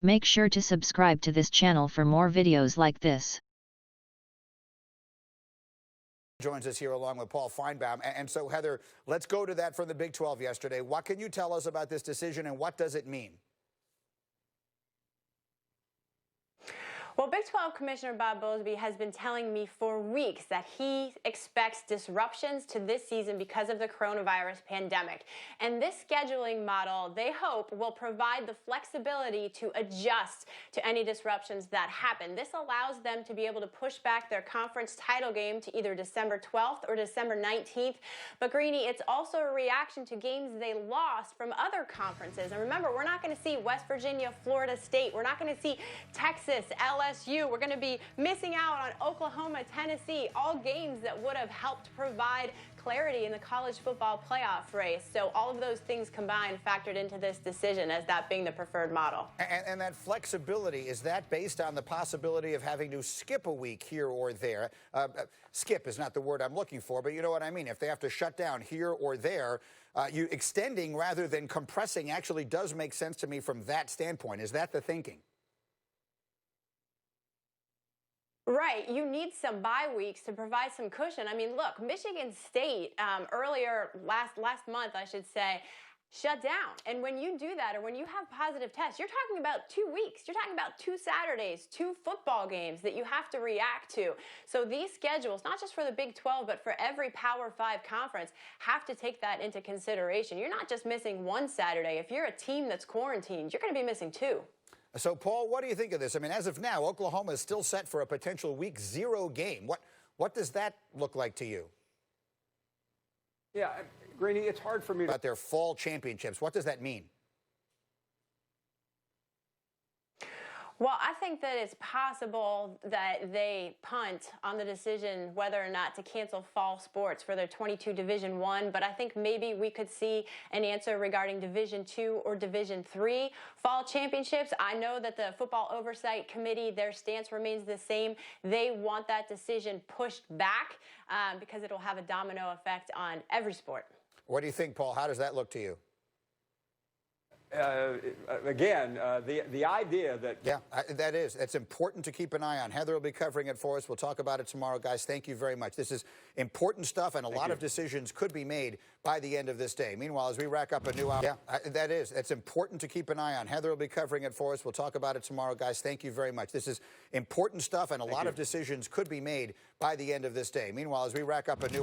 Make sure to subscribe to this channel for more videos like this. Joins us here along with Paul Feinbaum. And so, Heather, let's go to that from the Big 12 yesterday. What can you tell us about this decision, and what does it mean? Well, Big 12 Commissioner Bob Bowlesby has been telling me for weeks that he expects disruptions to this season because of the coronavirus pandemic. And this scheduling model, they hope, will provide the flexibility to adjust to any disruptions that happen. This allows them to be able to push back their conference title game to either December 12th or December 19th. But, Greeny, it's also a reaction to games they lost from other conferences. And remember, we're not going to see West Virginia, Florida State. We're not going to see Texas, LSU. We're going to be missing out on Oklahoma, Tennessee, all games that would have helped provide clarity in the college football playoff race. So all of those things combined factored into this decision as that being the preferred model. And that flexibility, is that based on the possibility of having to skip a week here or there? Skip is not the word I'm looking for, but you know what I mean. If they have to shut down here or there, you extending rather than compressing actually does make sense to me from that standpoint. Is that the thinking? Right. You need some bye weeks to provide some cushion. I mean, look, Michigan State earlier last month, I should say, shut down. And when you do that, or when you have positive tests, you're talking about 2 weeks. You're talking about 2 Saturdays, 2 football games that you have to react to. So these schedules, not just for the Big 12, but for every Power 5 conference, have to take that into consideration. You're not just missing 1 Saturday. If you're a team that's quarantined, you're going to be missing 2. So, Paul, what do you think of this? I mean, as of now, Oklahoma is still set for a potential Week 0 game. What does that look like to you? Yeah, Greeny, it's hard for me to... About their fall championships, what does that mean? Well, I think that it's possible that they punt on the decision whether or not to cancel fall sports for their 22 Division I, but I think maybe we could see an answer regarding Division II or Division III fall championships. I know that the Football Oversight Committee, their stance remains the same. They want that decision pushed back because it'll have a domino effect on every sport. What do you think, Paul? How does that look to you? Again, the idea that... Yeah, that is. It's important to keep an eye on. Heather will be covering it for us. We'll talk about it tomorrow. Guys, thank you very much. This is important stuff, and a lot of decisions could be made by the end of this day. Meanwhile, as we rack up a new hour... Yeah, that is. It's important to keep an eye on. Heather will be covering it for us. We'll talk about it tomorrow. Guys, thank you very much. This is important stuff, and a lot of decisions could be made by the end of this day. Meanwhile, as we rack up a new...